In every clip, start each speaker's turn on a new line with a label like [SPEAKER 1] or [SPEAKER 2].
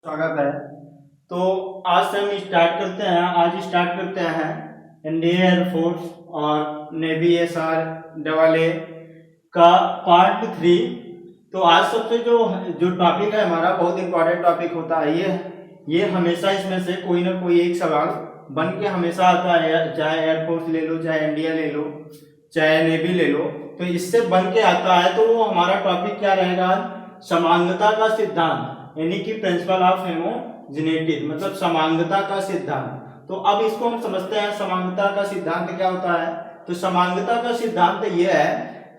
[SPEAKER 1] स्वागत है। तो आज से हम स्टार्ट करते हैं इंडियन एयरफोर्स और नेवी एसआर डबल ए का पार्ट 3। तो आज सबसे जो जो टॉपिक है हमारा बहुत इंपॉर्टेंट टॉपिक होता है। ये हमेशा इसमें से कोई ना कोई एक सवाल बन के हमेशा आता है, चाहे एयरफोर्स ले लो, चाहे इंडिया ले लो, चाहे नेवी ले लो, तो इससे बन के आता है। तो वो हमारा टॉपिक क्या रहेगा? समांगता का सिद्धांत, यानी कि प्रिंसिपल ऑफ होमोजेनिटी, मतलब समांगता का सिद्धांत। तो अब इसको हम समझते हैं समांगता का सिद्धांत क्या होता है। तो समांगता का सिद्धांत यह है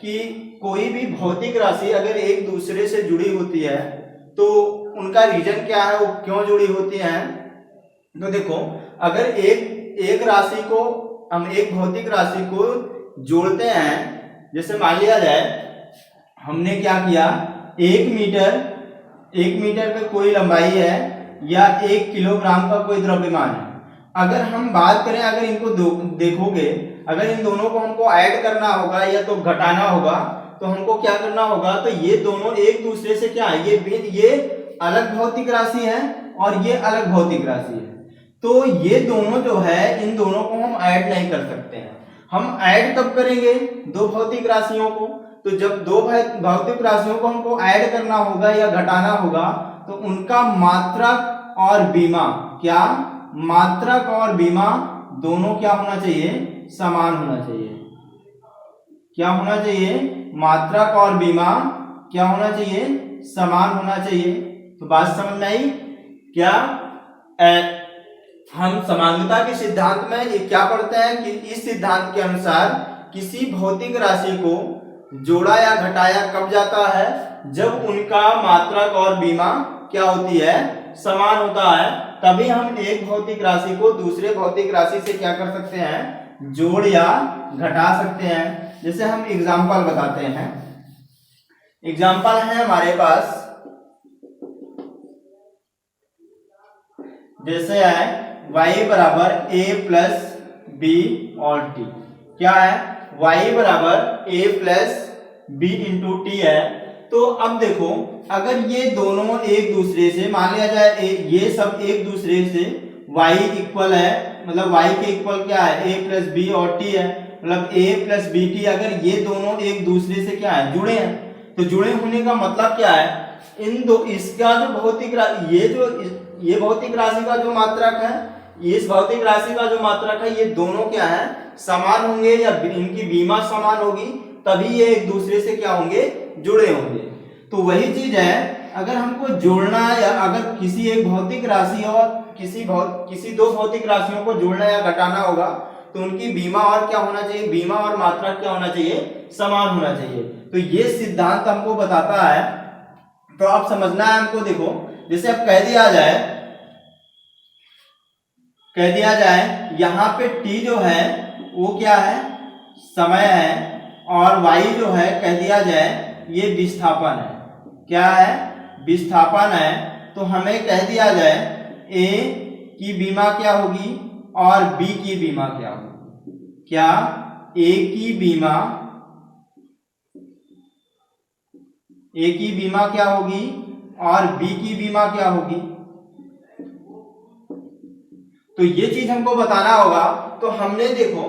[SPEAKER 1] कि कोई भी भौतिक राशि अगर एक दूसरे से जुड़ी होती है तो उनका रीजन क्या है, वो क्यों जुड़ी होती है। तो देखो, अगर एक राशि को हम एक भौतिक राशि को जोड़ते हैं, जैसे मान लिया जाए हमने क्या किया, एक मीटर का कोई लंबाई है या 1 किलोग्राम का कोई द्रव्यमान है। अगर हम बात करें, अगर इनको देखोगे, अगर इन दोनों को हमको ऐड करना होगा या तो घटाना होगा, तो हमको क्या करना होगा, तो ये दोनों एक दूसरे से क्या है, ये अलग भौतिक राशि है और ये अलग भौतिक राशि है। तो ये दोनों जो है, इन दोनों को हम ऐड नहीं कर सकते हैं। हम ऐड कब करेंगे? दो भौतिक राशियों को। तो जब दो भौतिक राशियों को हमको ऐड करना होगा या घटाना होगा, तो उनका मात्रक और बीमा, क्या मात्रक और बीमा दोनों क्या होना चाहिए? समान होना चाहिए। क्या होना चाहिए? मात्रक और बीमा क्या होना चाहिए? समान होना चाहिए। तो बात समझ में आई क्या? हम समांगता के सिद्धांत में ये क्या पढ़ते हैं कि इस सिद्धांत के अनुसार किसी भौतिक राशि को जोड़ा या घटाया कब जाता है? जब उनका मात्रक और बीमा क्या होती है? समान होता है। तभी हम एक भौतिक राशि को दूसरे भौतिक राशि से क्या कर सकते हैं? जोड़ या घटा सकते हैं। जैसे हम एग्जांपल बताते हैं। एग्जांपल है हमारे पास, जैसे है y बराबर a प्लस बी और t। क्या है? y बराबर a plus b into t है। तो अब देखो, अगर ये दोनों एक दूसरे से, मान लिया जाए ये सब एक दूसरे से y इक्वल है, मतलब y के इक्वल क्या है? a प्लस बी और t है, मतलब a प्लस बी टी। अगर ये दोनों एक दूसरे से क्या है? जुड़े हैं। तो जुड़े होने का मतलब क्या है? इन दो, इसका जो भौतिक ये भौतिक राशि का जो मात्रक है, इस भौतिक राशि का जो मात्रक है, ये दोनों क्या है? समान होंगे या इनकी बीमा समान होगी, तभी ये एक दूसरे से क्या होंगे? जुड़े होंगे। तो वही चीज है, अगर हमको जोड़ना है या अगर किसी एक भौतिक राशि और किसी दो भौतिक राशियों को जोड़ना या घटाना होगा, तो उनकी बीमा और क्या होना चाहिए? बीमा और मात्रक क्या होना चाहिए? समान होना चाहिए। तो ये सिद्धांत हमको बताता है। तो आप समझना है हमको। देखो, जैसे अब कह दिया जाए यहाँ पे t जो है वो क्या है? समय है, और y जो है कह दिया जाए ये विस्थापन है। क्या है? विस्थापन है। तो हमें कह दिया जाए a की बीमा क्या होगी और b की बीमा क्या होगी। क्या? a की बीमा क्या होगी और b की बीमा क्या होगी। तो ये चीज हमको बताना होगा। तो हमने देखो,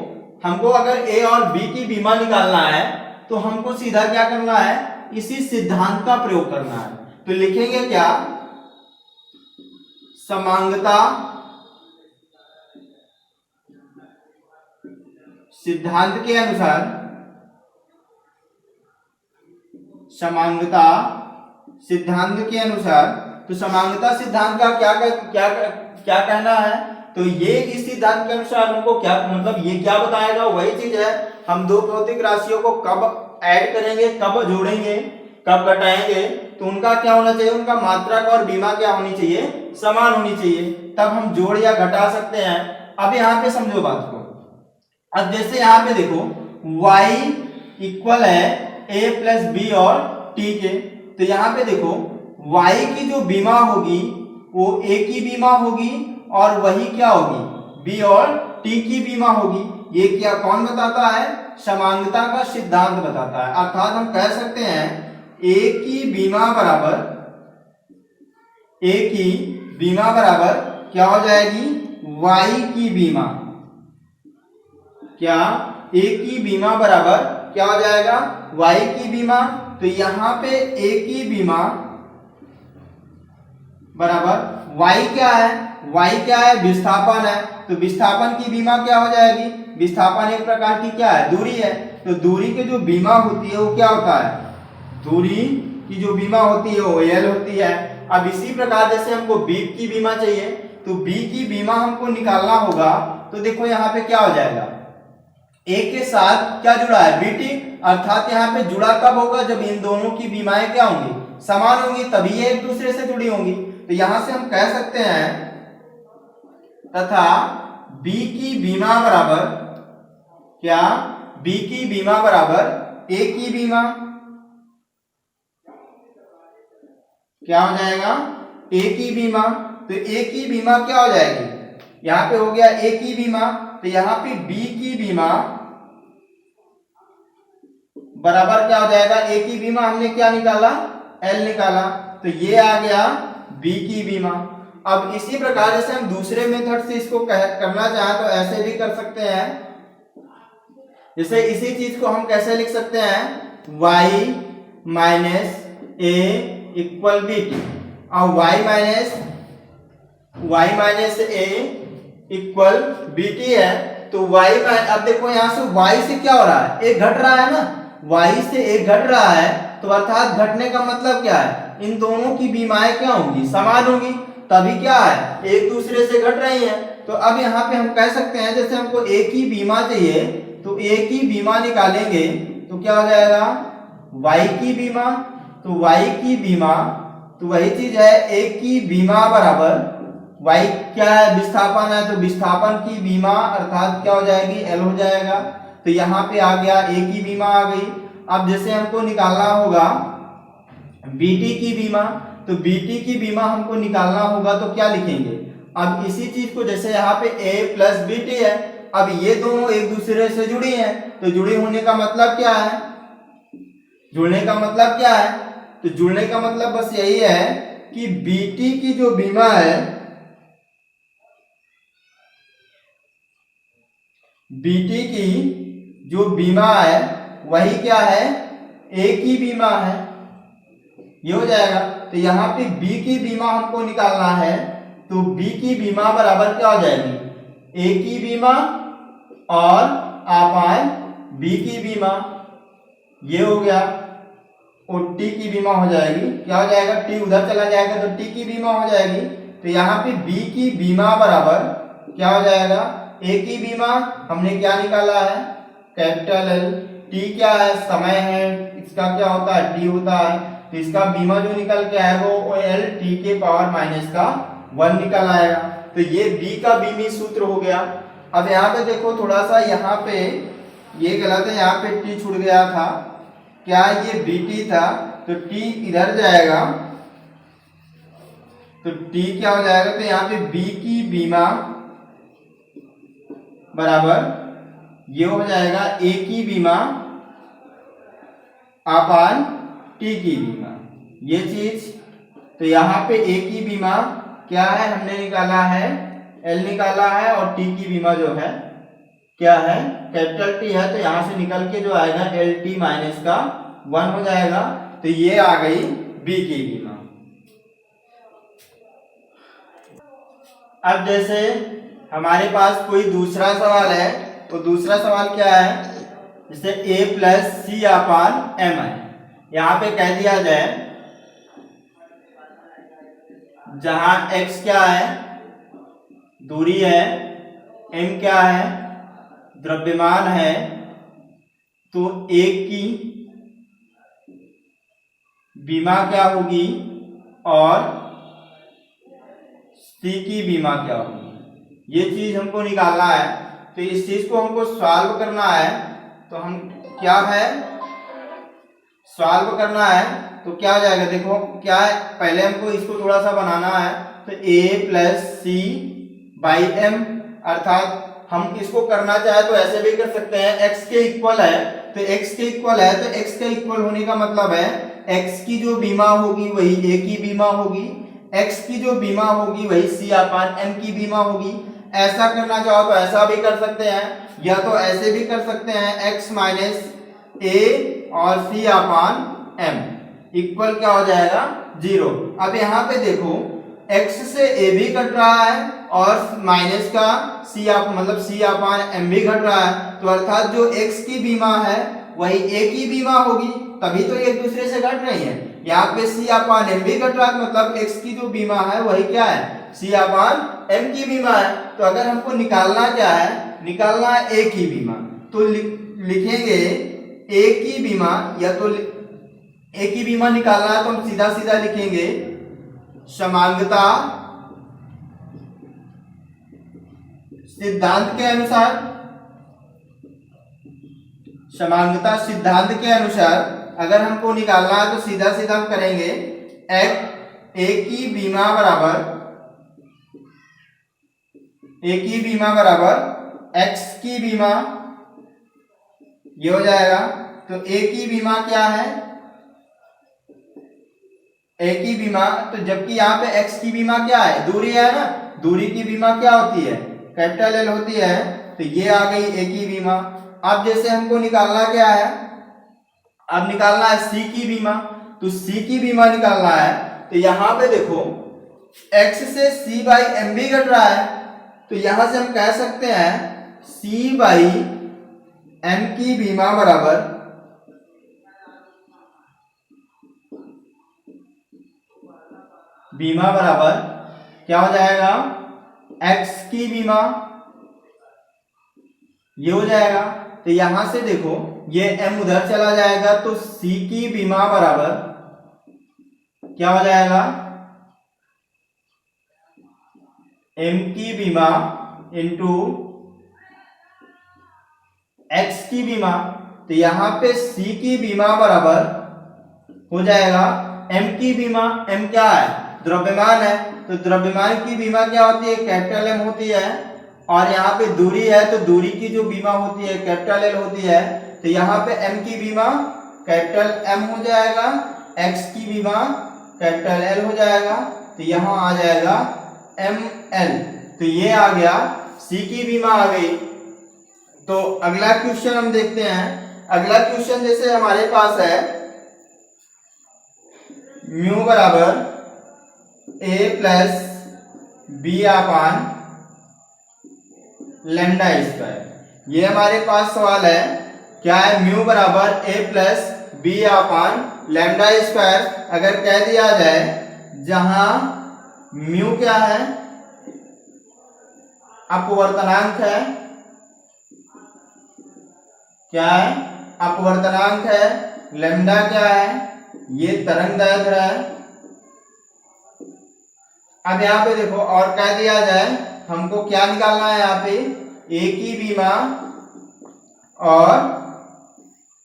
[SPEAKER 1] हमको अगर a और b की बीमा निकालना है, तो हमको सीधा क्या करना है? इसी सिद्धांत का प्रयोग करना है। तो लिखेंगे क्या? समांगता सिद्धांत के अनुसार, समांगता सिद्धांत के अनुसार, तो समांगता सिद्धांत का क्या कहना है? तो ये इस सिद्धांत के अनुसार हमको क्या, मतलब ये क्या बताएगा? वही चीज है, हम दो भौतिक राशियों को कब ऐड करेंगे, कब जोड़ेंगे, कब घटाएंगे, तो उनका क्या होना चाहिए? उनका मात्रक और बीमा क्या होनी चाहिए? समान होनी चाहिए। तब हम जोड़ या घटा सकते हैं। अब यहाँ पे समझो बात को। अब जैसे यहाँ पे देखो, y इक्वल है a प्लस बी और t के। तो यहाँ पे देखो, y की जो बीमा होगी वो a की बीमा होगी, और वही क्या होगी? b और t की बीमा होगी। ये क्या कौन बताता है? समांगता का सिद्धांत बताता है। अर्थात हम कह सकते हैं a की बीमा बराबर क्या हो जाएगी, y की बीमा। क्या a की बीमा बराबर क्या हो जाएगा, y की बीमा। तो यहां पे a की बीमा बराबर y क्या है, y क्या है, विस्थापन है। तो विस्थापन की बीमा क्या हो जाएगी, विस्थापन एक प्रकार की क्या है, दूरी है। तो दूरी की जो बीमा होती है वो क्या होता है, दूरी की जो बीमा होती है वो l होती है। अब इसी प्रकार जैसे हमको b की बीमा चाहिए, तो b की बीमा हमको निकालना होगा। तो देखो यहाँ पे क्या हो जाएगा, a के साथ क्या जुड़ा है, bt, अर्थात यहाँ पे जुड़ा कब होगा, जब इन दोनों की बीमाएं क्या होंगी, समान होंगी, तभी ये एक दूसरे से जुड़ी होंगी। तो यहां से हम कह सकते हैं तथा b की बीमा बराबर क्या, b की बीमा बराबर a की बीमा। क्या हो जाएगा, a की बीमा। तो a की बीमा क्या हो जाएगी, यहां पे हो गया a की बीमा। तो यहां पे b की बीमा बराबर क्या हो जाएगा, a की बीमा हमने क्या निकाला, l निकाला। तो ये आ गया b की बीमा। अब इसी प्रकार जैसे हम दूसरे मेथड से इसको करना चाहें तो ऐसे भी कर सकते हैं। जैसे इसी चीज को हम कैसे लिख सकते हैं, y minus a equal b t, और y minus a equal b t है। तो अब देखो यहाँ से y से क्या हो रहा है, एक घट रहा है ना, y से एक घट रहा है। तो अर्थात घटने का मतलब क्या है, इन दोनों की बीमाएं क्या होंगी, समान होंगी, तभी क्या है, एक दूसरे से घट रही हैं। तो अब यहाँ पे हम कह सकते हैं जैसे हमको a की बीमा चाहिए, तो a की बीमा निकालेंगे तो क्या हो जाएगा, y की बीमा। तो y की बीमा, तो वही चीज है, a की बीमा बराबर y क्या है, विस्थापन है, तो विस्थापन की बीमा अर्थात क्या हो जाएगी, l हो जाएगा। तो यहाँ पे आ गया a की बीमा आ गई। अब जैसे हमको निकालना होगा bt की बीमा, तो bt की बीमा हमको निकालना होगा तो क्या लिखेंगे, अब इसी चीज को जैसे यहाँ पे a प्लस bt है, अब ये दोनों एक दूसरे से जुड़ी हैं, तो जुड़ी होने का मतलब क्या है, जुड़ने का मतलब क्या है, तो जुड़ने का मतलब बस यही है कि bt की जो बीमा है, bt की जो बीमा है वही क्या है, a की बीमा है, ये हो जाएगा। तो यहाँ पे b की बीमा हमको निकालना है, तो b की बीमा बराबर क्या हो जाएगी, a की बीमा और अपान b की बीमा, ये हो गया। और t की बीमा हो जाएगी, क्या हो जाएगा, t उधर चला जाएगा तो t की बीमा हो जाएगी। तो यहाँ पे b की बीमा बराबर क्या हो जाएगा, a की बीमा हमने क्या निकाला है, कैपिटल L, t क्या है, समय है, इसका क्या होता है, t होता है। तो इसका बीमा जो निकल के आएगा वो L t के पावर माइनस का 1 निकल आएगा। तो ये b का बीमी सूत्र हो गया। अब यहाँ पे देखो थोड़ा सा, यहाँ पे ये गलत है, यहाँ पे t छूट गया था, क्या ये bt था, तो t इधर जाएगा, तो t क्या हो जाएगा, तो यहाँ पे b की बीमा बराबर ये हो जाएगा a की बीमा अपान t की बीमा, ये चीज। तो यहाँ पे a की बीमा क्या है, हमने निकाला है l निकाला है, और t की बीमा जो है क्या है, कैपिटल T है। तो यहाँ से निकल के जो आएगा एल टी माइनस का 1 हो जाएगा। तो ये आ गई b की बीमा। अब जैसे हमारे पास कोई दूसरा सवाल है, तो दूसरा सवाल क्या है, जैसे a plus c upon m है। यहाँ पे कह दिया जाए जहां x क्या है, दूरी है, m क्या है, द्रव्यमान है, तो a की बीमा क्या होगी और c की बीमा क्या होगी, ये चीज हमको निकालना है। तो इस चीज को हमको सॉल्व करना है, तो हम क्या है, सॉल्व करना है तो क्या हो जाएगा, देखो क्या है, पहले हमको इसको थोड़ा सा बनाना है। तो a plus c by m, अर्थात हम इसको करना चाहे तो ऐसे भी कर सकते हैं, x के इक्वल है, तो x के इक्वल है, तो x के इक्वल होने का मतलब है x की जो बीमा होगी वही a की बीमा होगी, x की जो बीमा होगी वही c अपान m की बीमा होगी। ऐसा करना चाहो तो ऐसा भी कर सकते हैं, या तो ऐसे भी कर सकते हैं x माइनस a और c अपान m इक्वल क्या हो जाएगा 0। अब यहाँ पे देखो x से a भी घट रहा है और माइनस का c मतलब c अपान m भी घट रहा है, तो अर्थात जो x की बीमा है वही a की बीमा होगी, तभी तो एक दूसरे से घट रही है। यहाँ पे c अपान m भी घट रहा है, मतलब x की जो बीमा है वही क्या है c अपान m की बीमा है। तो अगर हमको निकालना क्या है, निकालना है a की बीमा, तो लिखेंगे a की बीमा, या तो a की बीमा निकालना है तो हम सीधा सीधा लिखेंगे समांगता सिद्धांत के अनुसार, समांगता सिद्धांत के अनुसार अगर हमको निकालना है तो सीधा सीधा हम करेंगे a की बीमा बराबर x की बीमा, ये हो जाएगा। तो a की बीमा क्या है, a की बीमा, तो जबकि यहाँ पे x की बीमा क्या है, दूरी है ना, दूरी की बीमा क्या होती है कैपिटल L होती है, तो ये आ गई a की बीमा। अब जैसे हमको निकालना क्या है, अब निकालना है c की बीमा, तो c की बीमा निकालना है, तो यहाँ पे देखो x से c बाई m भी घट रहा है, तो यहां से हम कह सकते हैं c बाई m की बीमा बराबर क्या हो जाएगा x की बीमा, ये हो जाएगा। तो यहां से देखो ये m उधर चला जाएगा, तो c की बीमा बराबर क्या हो जाएगा m की बीमा इंटू x की बीमा। तो यहां पे c की बीमा बराबर हो जाएगा m की बीमा, m क्या है द्रव्यमान है, तो द्रव्यमान की बीमा क्या होती है कैपिटल M होती है, और यहाँ पे दूरी है तो दूरी की जो बीमा होती है कैपिटल L होती है। तो यहाँ पे m की बीमा कैपिटल M हो जाएगा, x की बीमा कैपिटल L हो जाएगा, तो यहाँ आ जाएगा ml। तो ये आ गया, c की बीमा आ गई। तो अगला क्वेश्चन हम देखते हैं। अगला क्वेश्चन जैसे हमारे पास है म्यू बराबर a plus b upon lambda square, ये हमारे पास सवाल है। क्या है, म्यू बराबर a plus b upon lambda square. अगर कह दिया जाए जहां म्यू क्या है अपवर्तनांक है, क्या है अपवर्तनांक है, लैम्डा क्या है ये तरंगदैर्घ्य है। अब यहाँ पे देखो और कह दिया जाए हमको क्या निकालना है, यहाँ पे a की बीमा और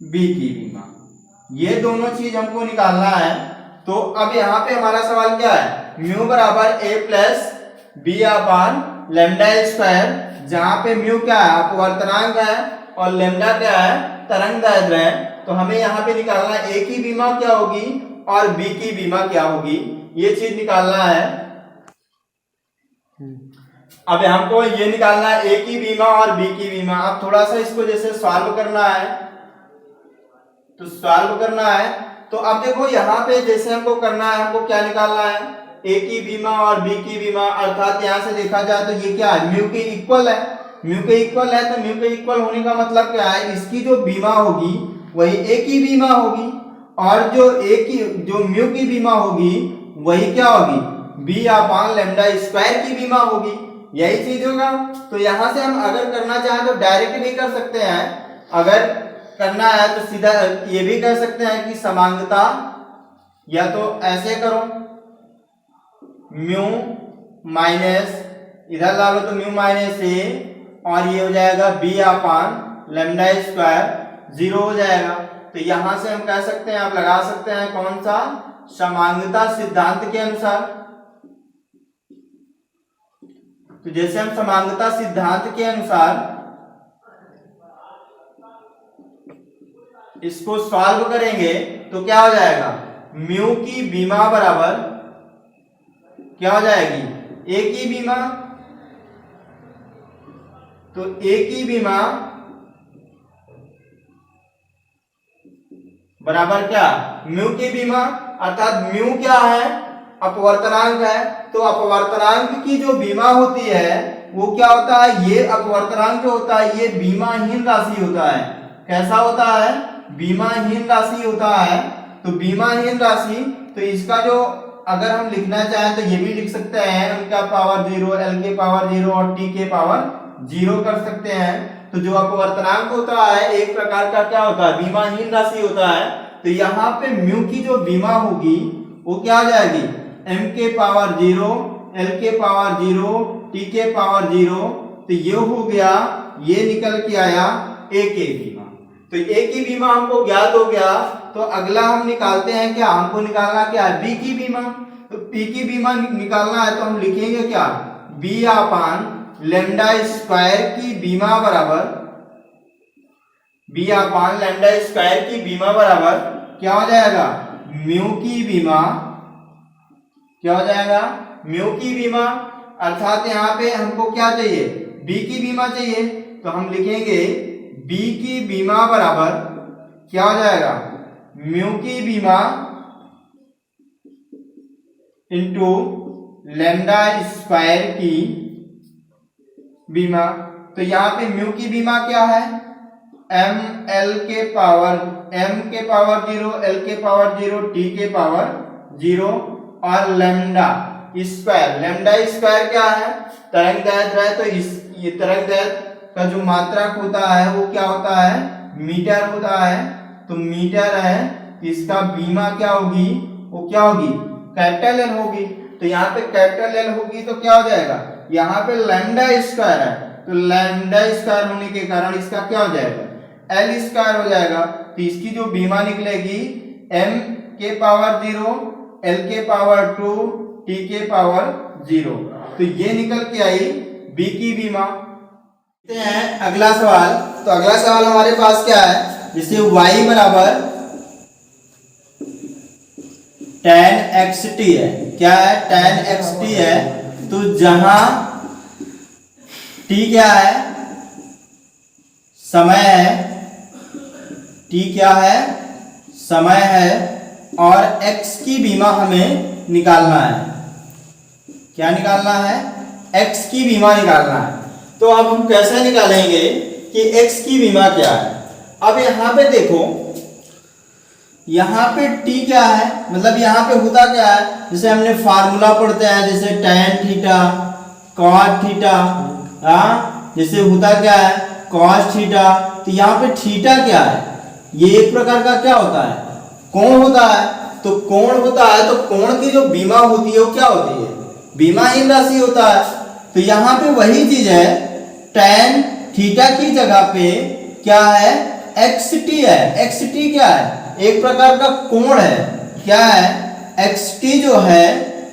[SPEAKER 1] b की बीमा, ये दोनों चीज हमको निकालना है। तो अब यहाँ पे हमारा सवाल क्या है, म्यू बराबर a plus b upon lambda square, जहां पे म्यू क्या है अपवर्तनांक है और लैम्डा क्या है तरंगदैर्घ्य है। तो हमें यहाँ पे निकालना है a की बीमा क्या होगी और b की बीमा क्या होगी, ये चीज निकालना है। अब हमको ये निकालना है a की बीमा और b की बीमा। अब थोड़ा सा इसको जैसे सॉल्व करना है, तो सॉल्व करना है। तो अब देखो यहाँ पे जैसे हमको करना है, हमको क्या निकालना है a की बीमा और b की बीमा, अर्थात यहाँ से देखा जाए तो ये क्या है म्यू के इक्वल है, म्यू के इक्वल है। तो म्यू के इक्वल होने का मतलब क्या है, इसकी जो बीमा होगी वही a की बीमा होगी, और जो म्यू की बीमा होगी वही क्या होगी b अपान लैम्डा स्क्वायर की बीमा होगी, यही चीज होगा। तो यहां से हम अगर करना चाहें तो डायरेक्ट भी कर सकते हैं, अगर करना है तो सीधा ये भी कर सकते हैं कि समांगता, या तो ऐसे करो म्यू माइनस इधर ला लो तो म्यू माइनस a, और ये हो जाएगा b अपान लैम्डा स्क्वायर 0 हो जाएगा। तो यहां से हम कह सकते हैं, आप लगा सकते हैं कौन सा समांगता सिद्धांत के अनुसार। तो जैसे हम समांगता सिद्धांत के अनुसार इसको सॉल्व करेंगे तो क्या हो जाएगा, म्यू की बीमा बराबर क्या हो जाएगी, ए की बीमा, तो ए की बीमा बराबर क्या, म्यू की बीमा, अर्थात म्यू क्या है, अपवर्तनांक है। तो अपवर्तनांक की जो बीमा होती है वो क्या होता है, ये अपवर्तनांक जो होता है ये बीमाहीन राशि होता है। कैसा होता है, बीमाहीन राशि होता है। तो बीमाहीन राशि, तो इसका जो अगर हम लिखना चाहें तो ये भी लिख सकते हैं, एम का पावर 0, एल के पावर 0 और टी के पावर 0 कर सकते हैं। तो जो अपवर्तनांक होता है एक प्रकार का क्या होता है, बीमाहीन राशि होता है। तो यहाँ पे म्यू की जो बीमा होगी वो क्या हो जाएगी, एम के पावर 0, एल के पावर 0, टी के पावर 0। तो ये हो गया, ये निकल के आया ए के बीमा। तो ए की बीमा हमको ज्ञात हो गया। तो अगला हम निकालते हैं क्या, हमको निकालना क्या है, बी की बीमा। तो पी की बीमा निकालना है तो हम लिखेंगे क्या, बी अपान लैम्डा स्क्वायर की बीमा बराबर, बी अपान लैम्डा स्क्वायर की बीमा बराबर क्या हो जाएगा, म्यू की बीमा, क्या हो जाएगा, म्यू की बीमा। अर्थात यहाँ पे हमको क्या चाहिए, बी की बीमा चाहिए। तो हम लिखेंगे बी की बीमा बराबर क्या हो जाएगा, म्यू की बीमा इंटू लैम्डा स्क्वायर की बीमा। तो यहाँ पे म्यू की बीमा क्या है, एम एल के पावर, एम के पावर 0, एल के पावर 0, टी के पावर 0 और लैम्डा स्क्वायर। लैम्डा स्क्वायर क्या है, तरंग दैर्ध्य है। तो इस ये तरंग दैर्ध्य का जो मात्रक होता है वो क्या होता है, मीटर होता है। तो मीटर है, इसका बीमा क्या होगी, वो क्या होगी, कैपिटल एल होगी। तो यहाँ पे कैपिटल एल होगी तो क्या हो जाएगा, यहाँ पे लैम्डा स्क्वायर है तो लैम्डा स्क्वायर होने के कारण इसका क्या हो जाएगा, एल स्क्वायर हो जाएगा। तो इसकी जो बीमा निकलेगी एम के पावर 0, एल के पावर 2, टी के पावर 0। तो ये निकल के आई बी की बीमा। हैं अगला सवाल। तो अगला सवाल हमारे पास क्या है, जैसे y बराबर tan xt है। क्या है, tan xt है। तो जहां t क्या है, समय है, t क्या है, समय है, और x की बीमा हमें निकालना है। क्या निकालना है, x की बीमा निकालना है। तो अब हम कैसे निकालेंगे कि x की बीमा क्या है। अब यहाँ पे देखो, यहाँ पे t क्या है, मतलब यहाँ पे होता क्या है, जैसे हमने फार्मूला पढ़ते हैं, जैसे tan थीटा cos थीटा, जैसे होता क्या है cos थीटा। तो यहाँ पे थीटा क्या है, ये एक प्रकार का क्या होता है, कोण होता है। तो कोण होता है, तो कोण की जो बीमा होती है वो क्या होती है, बीमाहीन राशि होता है। तो यहाँ पे वही चीज है, tan थीटा की जगह पे क्या है, xt है। xt क्या है, एक प्रकार का कोण है। क्या है, xt जो है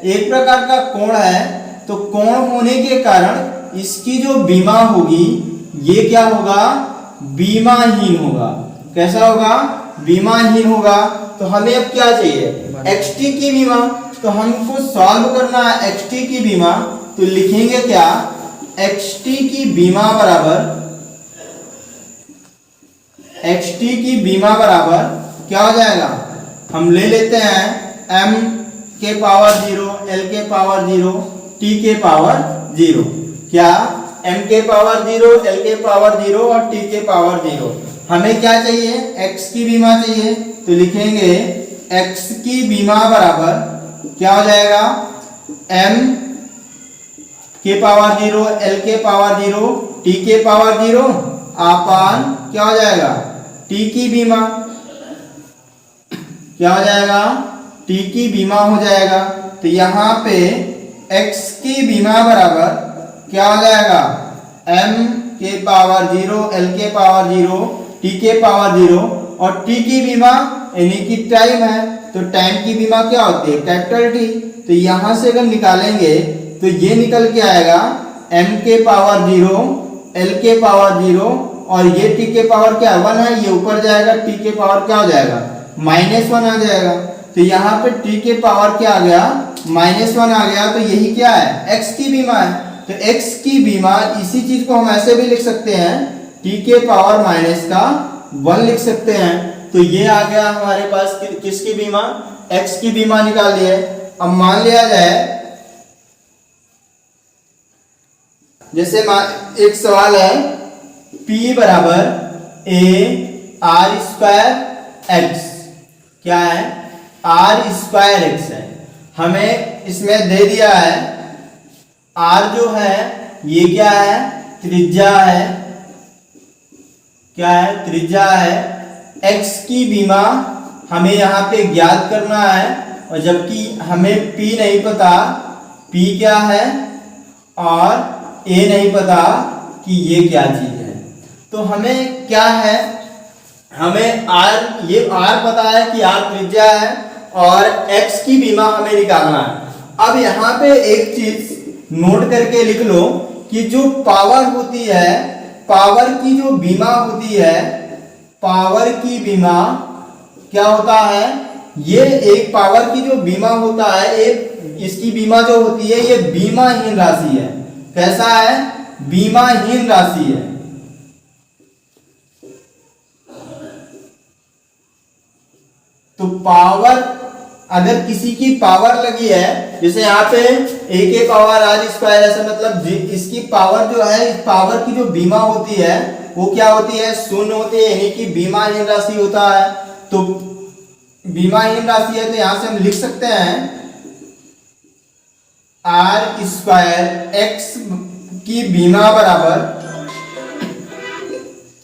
[SPEAKER 1] एक प्रकार का कोण है। तो कोण होने के कारण इसकी जो बीमा होगी ये क्या होगा, बीमाहीन होगा। कैसा होगा, बीमाहीन होगा। तो हमें अब क्या चाहिए, xt की बीमा। तो हमको सॉल्व करना है xt की बीमा। तो लिखेंगे क्या, xt की बीमा बराबर, xt की बीमा बराबर क्या हो जाएगा, हम ले लेते हैं m के पावर 0, l के पावर 0, t के पावर 0। क्या, m के पावर 0, l के पावर 0 और t के पावर 0। हमें क्या चाहिए, x की बीमा चाहिए। तो लिखेंगे x की बीमा बराबर क्या हो जाएगा, m के पावर 0, l के पावर 0, t के पावर 0 अपान क्या हो जाएगा, t की बीमा। क्या हो जाएगा, t की बीमा हो जाएगा। तो यहाँ पे x की बीमा बराबर क्या हो जाएगा, m के पावर 0, l के पावर 0, t के पावर 0 और t की बीमा यानी कि टाइम है। तो टाइम की बीमा क्या होती है, कैपिटल T। तो यहाँ से अगर निकालेंगे तो ये निकल के आएगा m के पावर 0, l के पावर 0 और ये t के पावर क्या 1 है, ये ऊपर जाएगा, t के पावर क्या हो जाएगा, -1 आ जाएगा। तो यहाँ पे t के पावर क्या आ गया, -1 आ गया, तो यही क्या है, x की बीमा है। तो x की बीमा, इसी चीज को हम ऐसे भी लिख सकते हैं, t के पावर -1 लिख सकते हैं। तो ये आ गया हमारे पास किसकी बीमा, x की बीमा निकाल लिए। अब मान लिया जाए, जैसे एक सवाल है, p बराबर a r²x, क्या है, r²x है। हमें इसमें दे दिया है r जो है ये क्या है, त्रिज्या है, क्या है, त्रिज्या है। x की बीमा हमें यहाँ पे ज्ञात करना है, और जबकि हमें p नहीं पता, p क्या है, और a नहीं पता कि ये क्या चीज है। तो हमें क्या है, हमें r, ये r पता है कि r त्रिज्या है, और x की बीमा हमें निकालना है। अब यहाँ पे एक चीज नोट करके लिख लो कि जो पावर होती है, पावर की जो बीमा होती है, पावर की बीमा क्या होता है, ये एक पावर की जो बीमा होता है, एक इसकी बीमा जो होती है, ये बीमाहीन राशि है। कैसा है, बीमाहीन राशि है। तो पावर, अगर किसी की पावर लगी है, जैसे यहाँ पे a के पावर r², ऐसा मतलब इसकी पावर जो है, इस पावर की जो बीमा होती है वो क्या होती है, 0 होती है, यानी कि बीमाहीन राशि होता है। तो बीमाहीन राशि है, तो यहां से हम लिख सकते हैं r²x की बीमा बराबर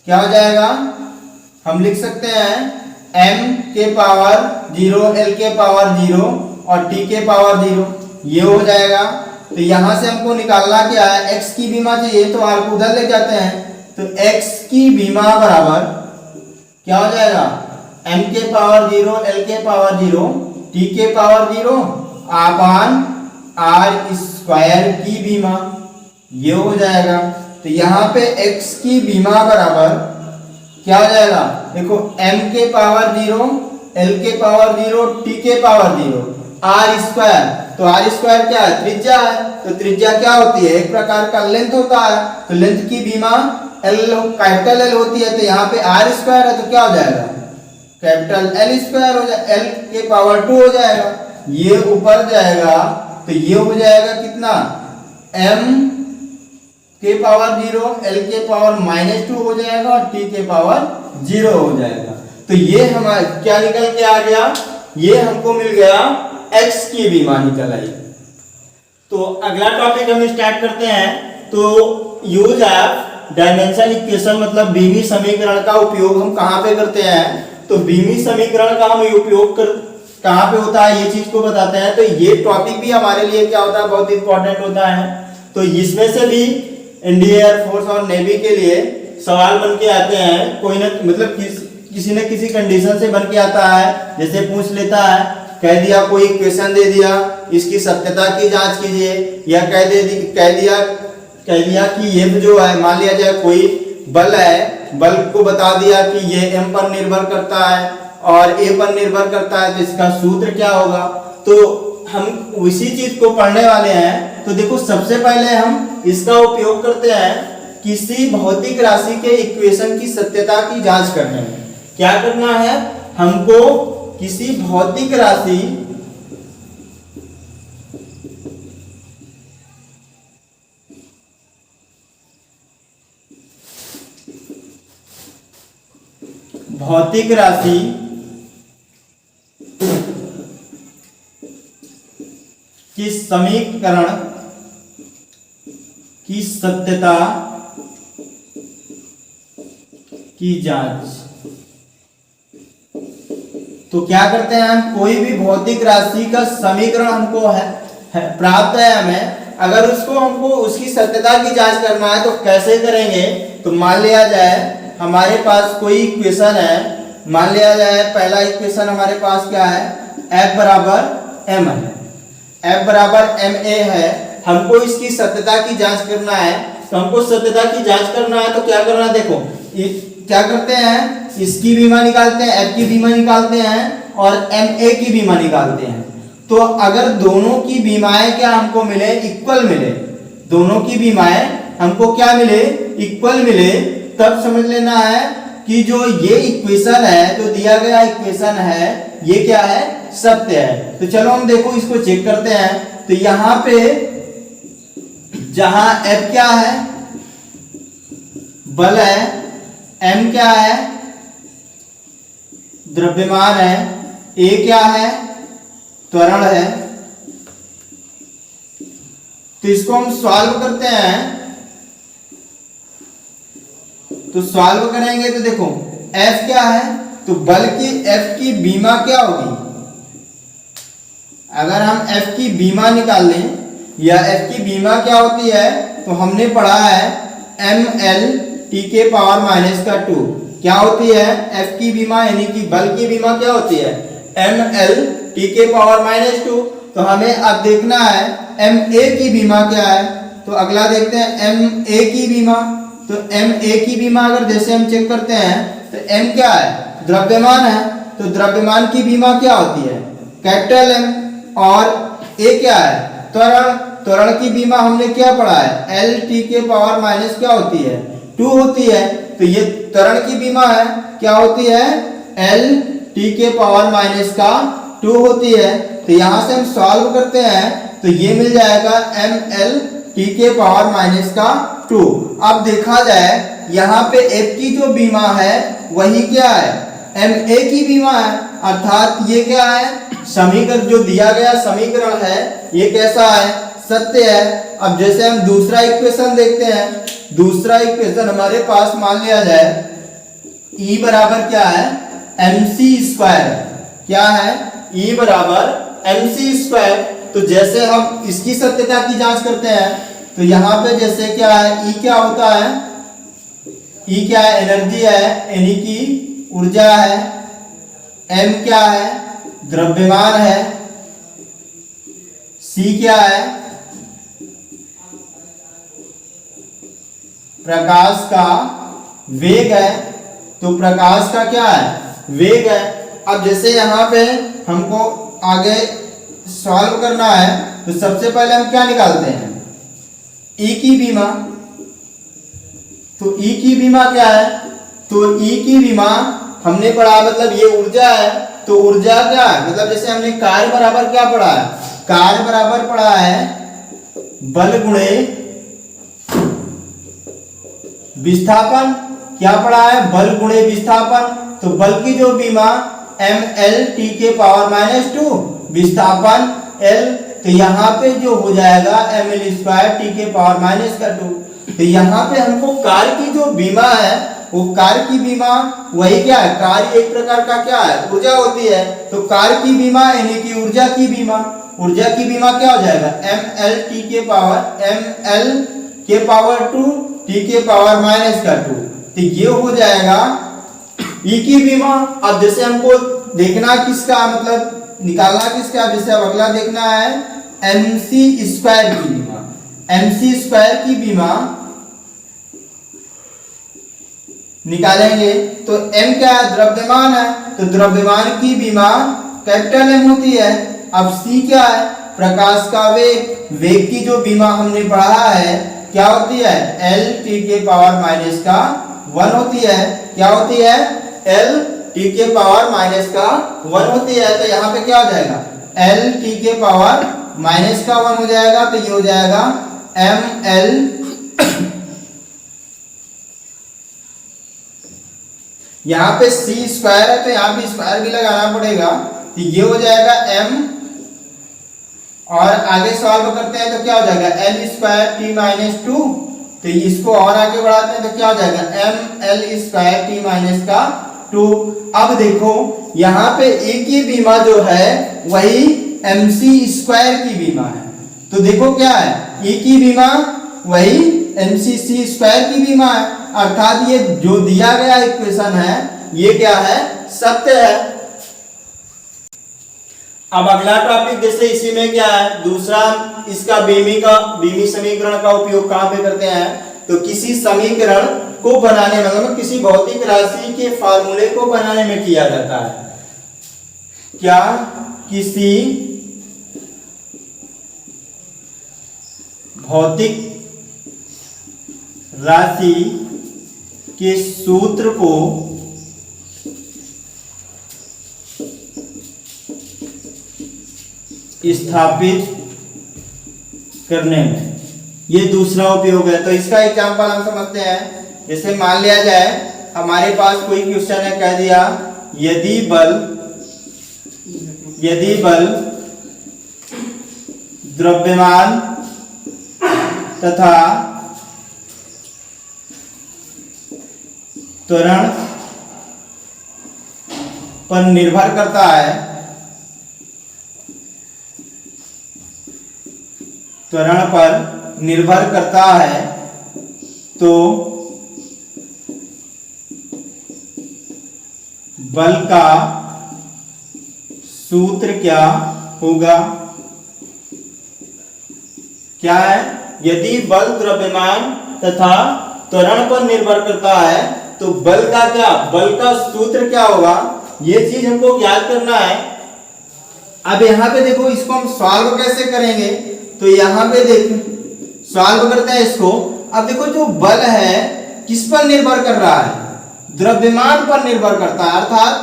[SPEAKER 1] क्या हो जाएगा, हम लिख सकते हैं m के पावर 0, l के पावर 0 और t के पावर 0, ये हो जाएगा। तो यहां से हमको निकालना क्या है, x की बीमा चाहिए, तो r को उधर ले जाते हैं। तो x की बीमा बराबर क्या हो जाएगा, m के पावर 0, l के पावर 0, t के पावर 0 अपान r² की बीमा, ये हो जाएगा। तो यहाँ पे x की बीमा बराबर क्या हो जाएगा, देखो m के पावर 0, l के पावर 0, t के पावर 0, r²। तो r² क्या है, त्रिज्या है। तो त्रिज्या क्या होती है, एक प्रकार का लेंथ होता है। तो लेंथ की बीमा कैपिटल L होती है। तो यहाँ पे r² है, तो क्या हो जाएगा, कैपिटल L² हो जाएगा, l के पावर 2 हो जाएगा, ये ऊपर जाएगा। तो ये हो जाएगा कितना, m के पावर 0, l के पावर -2 हो जाएगा, और t के पावर 0 हो जाएगा। तो ये हमारा क्या निकल के आ गया, ये हमको मिल गया x की बीमा निकल आई। तो अगला टॉपिक हम स्टार्ट करते हैं। तो यूज ऑफ डायमेंशन इक्वेशन, मतलब बीमी समीकरण का उपयोग हम कहाँ पे करते हैं। तो बीमी समीकरण का हम उपयोग कहाँ पे होता है, ये चीज को बताते हैं। तो ये टॉपिक भी हमारे लिए क्या होता है, बहुत इंपॉर्टेंट होता है। तो इसमें से भी इंडियन एयरफोर्स और नेवी के लिए सवाल बन के आते हैं, कोई ना मतलब किसी न किसी कंडीशन से बन के आता है। जैसे पूछ लेता है, कह दिया कोई क्वेश्चन दे दिया, इसकी सत्यता की जांच कीजिए, या कह दिया कि ये जो है, मान लिया जाए कोई बल है, बल को बता दिया कि ये m पर निर्भर करता है और a पर निर्भर करता है, तो इसका सूत्र क्या होगा। तो हम उसी चीज को पढ़ने वाले हैं। तो देखो, सबसे पहले हम इसका उपयोग करते हैं किसी भौतिक राशि के इक्वेशन की सत्यता की जांच करने में। क्या करना है हमको, किसी भौतिक राशि की समीकरण की सत्यता की जांच। तो क्या करते हैं हम, कोई भी भौतिक राशि का समीकरण हमको प्राप्त है हमें, अगर उसको हमको उसकी सत्यता की जांच करना है तो कैसे करेंगे। तो मान लिया जाए हमारे पास कोई इक्वेशन है, मान लिया जाए पहला इक्वेशन हमारे पास क्या है, F बराबर m है, F बराबर ma है। हमको इसकी सत्यता की जांच करना है। तो हमको सत्यता की जांच करना है तो क्या करना है, देखो क्या करते हैं, इसकी बीमा निकालते हैं, F की बीमा निकालते हैं और ma की बीमा निकालते हैं। तो अगर दोनों की बीमाएं क्या हमको मिले, इक्वल मिले, दोनों की बीमाएं हमको क्या मिले, इक्वल मिले, तब समझ लेना है कि जो ये इक्वेशन है, जो दिया गया इक्वेशन है, ये क्या है, सत्य है। तो चलो हम देखो इसको चेक करते हैं। तो यहां पे जहां F क्या है, बल है, M क्या है, द्रव्यमान है, A क्या है, त्वरण है। तो इसको हम सॉल्व करते हैं। तो सॉल्व करेंगे तो देखो F क्या है, तो बल की F की बीमा क्या होगी, अगर हम F की बीमा निकाल लें, या F की बीमा क्या होती है, तो हमने पढ़ा है ml t के पावर माइनस का 2। क्या होती है F की बीमा, यानी कि बल की बीमा क्या होती है, ml t के पावर माइनस 2। तो हमें अब देखना है ma की बीमा क्या है। तो अगला देखते हैं ma की बीमा। तो ma की बीमा अगर जैसे हम चेक करते हैं, तो m क्या है, द्रव्यमान है, तो द्रव्यमान की बीमा क्या होती है, कैपिटल M। और a क्या है, त्वरण, त्वरण की बीमा हमने क्या पढ़ा है, l t के पावर माइनस क्या होती है, 2 होती है। तो ये त्वरण की बीमा है, क्या होती है, l t के पावर माइनस का 2 होती है। तो यहां से हम सॉल्व करते हैं, तो ये मिल जाएगा ml t के पावर माइनस का 2। अब देखा जाए यहाँ पे F की जो बीमा है वही क्या है, ma की बीमा है, अर्थात ये क्या है, समीकरण जो दिया गया समीकरण है ये कैसा है, सत्य है। अब जैसे हम दूसरा इक्वेशन देखते हैं, दूसरा इक्वेशन हमारे पास मान लिया जाए E बराबर क्या है, mc स्क्वायर, क्या है, E बराबर mc स्क्वायर। तो जैसे हम इसकी सत्यता की जांच करते हैं, तो यहाँ पे जैसे क्या है, E क्या होता है, E क्या है, एनर्जी है, यानी कि ऊर्जा है, M क्या है, द्रव्यमान है, C क्या है, प्रकाश का वेग है। तो प्रकाश का क्या है, वेग है। अब जैसे यहाँ पे हमको आगे सॉल्व करना है, तो सबसे पहले हम क्या निकालते हैं, E की बीमा। तो E की बीमा क्या है, तो E की बीमा हमने पढ़ा, मतलब ये ऊर्जा है, तो ऊर्जा क्या है, मतलब जैसे हमने कार्य बराबर क्या पढ़ा है, कार्य बराबर पढ़ा है बल गुणे विस्थापन। क्या पढ़ा है, बल गुणे विस्थापन। तो बल की जो बीमा ml t के पावर माइनस 2, विस्थापन L। तो यहाँ पे जो हो जाएगा ml स्क्वायर t के पावर माइनस का 2। तो यहाँ पे हमको कार्य की जो बीमा है, वो कार्य की बीमा वही क्या है, कार्य एक प्रकार का क्या है, ऊर्जा होती है। तो कार्य की बीमा यानी कि ऊर्जा की बीमा, ऊर्जा की बीमा क्या हो जाएगा, ml t के पावर ml के पावर 2 t के पावर माइनस का 2। तो ये हो जाएगा E की बीमा। अब जैसे हमको देखना किसका, मतलब निकालना किसका, जैसे अब अगला देखना है mc स्क्वायर की बीमा। mc स्क्वायर की बीमा निकालेंगे, तो m क्या है, द्रव्यमान है, तो द्रव्यमान की बीमा कैपिटल M होती है। अब c क्या है, प्रकाश का वेग, वेग की जो बीमा हमने पढ़ा है क्या होती है, l t के पावर माइनस का 1 होती है। क्या होती है, l t के पावर माइनस का 1 होती है। तो यहाँ पे क्या हो जाएगा, l t के पावर माइनस का 1 हो जाएगा। तो ये हो जाएगा ml यहाँ पे c स्क्वायर है, तो यहाँ पे स्क्वायर भी लगाना पड़ेगा। तो ये हो जाएगा m, और आगे सॉल्व करते हैं तो क्या हो जाएगा, l स्क्वायर t माइनस 2। तो इसको और आगे बढ़ाते हैं तो क्या हो जाएगा, ml स्क्वायर t माइनस का 2। अब देखो यहाँ पे A की बीमा जो है वही mc स्क्वायर की बीमा है। तो देखो क्या है, E की बीमा वही mc c स्क्वायर की बीमा है, अर्थात ये जो दिया गया इक्वेशन है ये क्या है, सत्य है। अब अगला टॉपिक जैसे इसी में क्या है, दूसरा इसका बीमी समीकरण का उपयोग कहां पे करते हैं, तो किसी समीकरण को बनाने में, मतलब किसी भौतिक राशि के फार्मूले को बनाने में किया जाता है। क्या, किसी भौतिक राशि के सूत्र को स्थापित करने में, ये दूसरा उपयोग है। तो इसका एग्जांपल हम समझते हैं। जैसे मान लिया जाए हमारे पास कोई क्वेश्चन है, कह दिया यदि बल द्रव्यमान तथा त्वरण पर निर्भर करता है, त्वरण पर निर्भर करता है, तो बल का सूत्र क्या होगा? क्या है? यदि बल द्रव्यमान तथा त्वरण पर निर्भर करता है तो बल का क्या, बल का सूत्र क्या होगा, ये चीज हमको ज्ञात करना है। अब यहां पे देखो, इसको हम सॉल्व कैसे करेंगे? तो यहां पे देखो सॉल्व करते हैं इसको। अब देखो जो बल है किस पर निर्भर कर रहा है? द्रव्यमान पर निर्भर करता है, अर्थात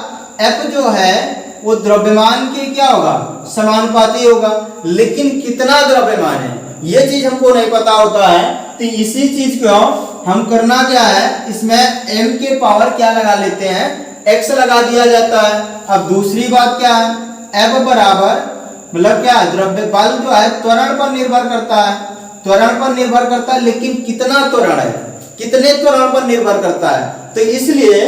[SPEAKER 1] F जो है वो द्रव्यमान के क्या होगा, समानुपाती होगा। लेकिन कितना द्रव्यमान है ये चीज हमको नहीं पता होता है, तो इसी चीज को हम करना क्या है, इसमें m के पावर क्या लगा लेते हैं, x लगा दिया जाता है। अब दूसरी बात क्या है, F बराबर मतलब क्या है, द्रव्य बल जो है त्वरण पर निर्भर करता है, त्वरण पर निर्भर करता है, लेकिन कितना त्वरण है, कितने त्वरण पर निर्भर करता है। तो इसलिए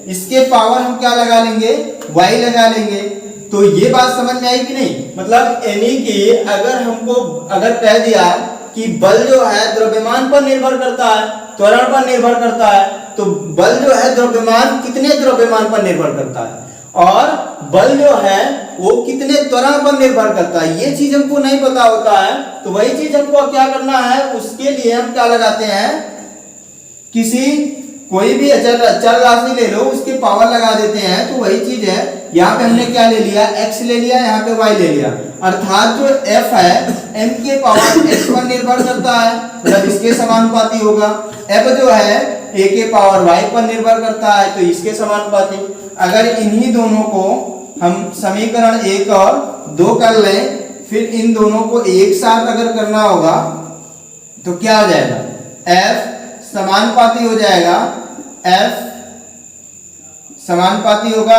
[SPEAKER 1] इसके पावर हम क्या लगा लेंगे, y लगा लेंगे। तो ये बात समझ में आई कि नहीं? मतलब यानी कि अगर कह दिया कि बल जो है द्रव्यमान पर निर्भर करता है, त्वरण पर निर्भर करता है, तो बल जो है द्रव्यमान कितने द्रव्यमान पर निर्भर करता है, और बल जो है वो कितने त्वरण पर निर्भर करता है, ये चीज हमको नहीं पता होता है। तो वही चीज हमको क्या करना है, उसके लिए हम क्या लगाते हैं, कोई भी अचल राशि ले लो, उसके पावर लगा देते हैं। तो वही चीज है, यहाँ पे हमने क्या ले लिया, x ले लिया, यहाँ पे y ले लिया। अर्थात जो f है m के पावर x पर निर्भर करता है, मतलब इसके समानुपाती होगा। f जो है a के पावर y पर निर्भर करता है, तो इसके समानुपाती। अगर इन्हीं दोनों को हम समीकरण 1 और 2 कर लें, फिर इन दोनों को एक साथ अगर करना होगा तो क्या हो जाएगा, f समानुपाती हो जाएगा, f समानुपाती होगा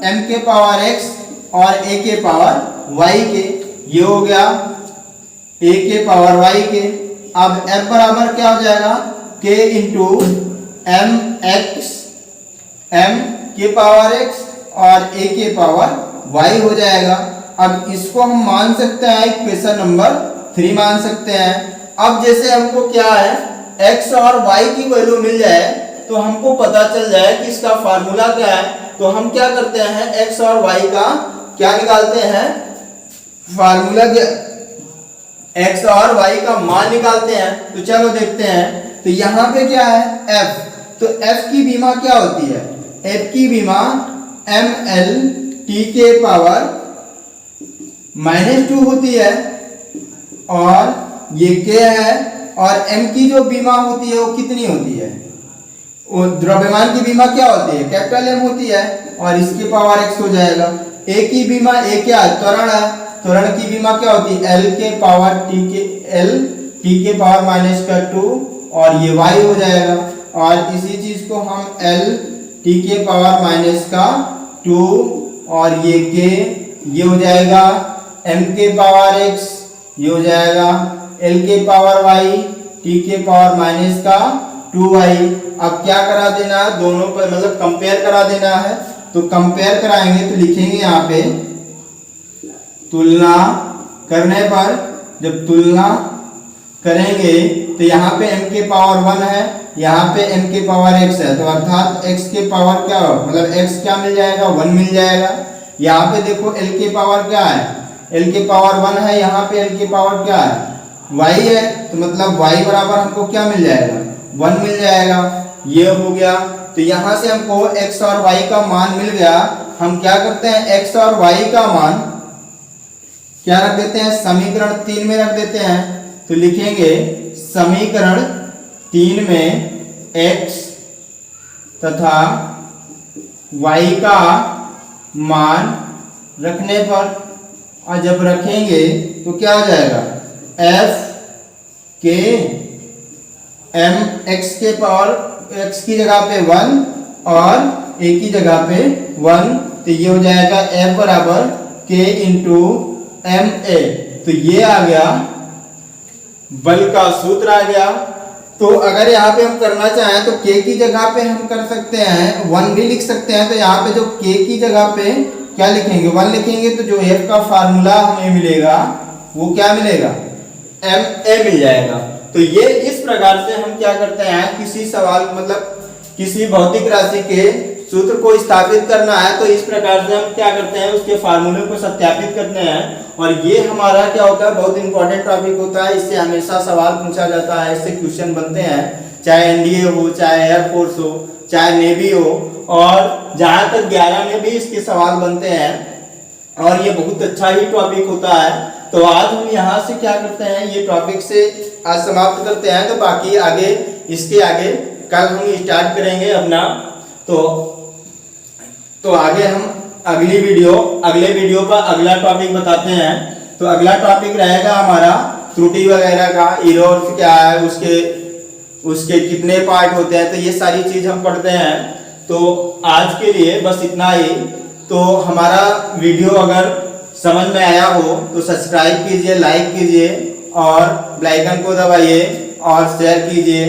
[SPEAKER 1] m के पावर x और a के पावर y के। ये हो गया a के पावर y के। अब f बराबर क्या हो जाएगा, k इंटू m के पावर x और a के पावर y हो जाएगा। अब इसको हम मान सकते हैं इक्वेशन नंबर 3 मान सकते हैं। अब जैसे हमको क्या है, x और y की वैल्यू मिल जाए तो हमको पता चल जाए कि इसका फार्मूला क्या है। तो हम क्या करते हैं, x और y का क्या निकालते हैं, फार्मूला x और y का मान निकालते हैं। तो चलो देखते हैं। तो यहाँ पे क्या है, f, तो f की बीमा क्या होती है, f की बीमा ml t के पावर -2 होती है, और ये k है, और m की जो बीमा होती है वो कितनी होती है, वो द्रव्यमान की बीमा क्या होती है, कैपिटल M होती है, और इसके पावर x हो जाएगा। a की बीमा, a क्या है, त्वरण है, त्वरण की बीमा क्या होती है, l के पावर t के पावर -2, और ये y हो जाएगा। और इसी चीज को हम l t के पावर -2 और ये k, ये हो जाएगा m के पावर x, ये हो जाएगा l के पावर y, t के पावर -2y। अब क्या करा देना है, दोनों पर मतलब कंपेयर करा देना है। तो कंपेयर कराएंगे तो लिखेंगे यहाँ पे, तुलना करने पर, जब तुलना करेंगे तो यहाँ पे m के पावर 1 है, यहाँ पे m के पावर x है, तो अर्थात x के पावर क्या हो, मतलब x क्या मिल जाएगा, 1 मिल जाएगा। यहाँ पे देखो l के पावर क्या है, l के पावर 1 है, यहाँ पे l के पावर क्या है, y है, तो मतलब y बराबर हमको क्या मिल जाएगा, 1 मिल जाएगा। ये हो गया। तो यहाँ से हमको x और y का मान मिल गया। हम क्या करते हैं, x और y का मान क्या रख देते हैं, समीकरण 3 में रख देते हैं। तो लिखेंगे समीकरण 3 में x तथा y का मान रखने पर, और जब रखेंगे तो क्या हो जाएगा, f के m x के पावर x की जगह पे 1 और a की जगह पे 1, तो ये हो जाएगा f बराबर k इंटू एम ए। तो ये आ गया, बल का सूत्र आ गया। तो अगर यहाँ पे हम करना चाहें तो k की जगह पे हम कर सकते हैं 1 भी लिख सकते हैं। तो यहाँ पे जो k की जगह पे क्या लिखेंगे, 1 लिखेंगे, तो जो f का फार्मूला हमें मिलेगा वो क्या मिलेगा, एम ए मिल जाएगा। तो ये इस प्रकार से हम क्या करते हैं, किसी सवाल मतलब किसी भौतिक राशि के सूत्र को स्थापित करना है तो इस प्रकार से हम क्या करते हैं, उसके फार्मूले को सत्यापित करते हैं। और ये हमारा क्या होता है, बहुत इंपॉर्टेंट टॉपिक होता है। इससे हमेशा सवाल पूछा जाता है, इससे क्वेश्चन बनते हैं, चाहे एनडीए हो, चाहे एयरफोर्स हो, चाहे नेवी हो, और जहां तक 11 में भी इसके सवाल बनते हैं। और ये बहुत अच्छा ही टॉपिक होता है। तो आज हम यहाँ से क्या करते हैं, ये टॉपिक से आज समाप्त करते हैं। तो बाकी आगे इसके आगे कल हम स्टार्ट करेंगे अपना। तो आगे हम अगले वीडियो पर अगला टॉपिक बताते हैं। तो अगला टॉपिक रहेगा हमारा त्रुटि वगैरह का, एरर्स क्या है, उसके कितने पार्ट होते हैं, तो ये सारी चीज हम पढ़ते हैं। तो आज के लिए बस इतना ही। तो हमारा वीडियो अगर समझ में आया हो तो सब्सक्राइब कीजिए, लाइक कीजिए और बेल आइकन को दबाइए और शेयर कीजिए।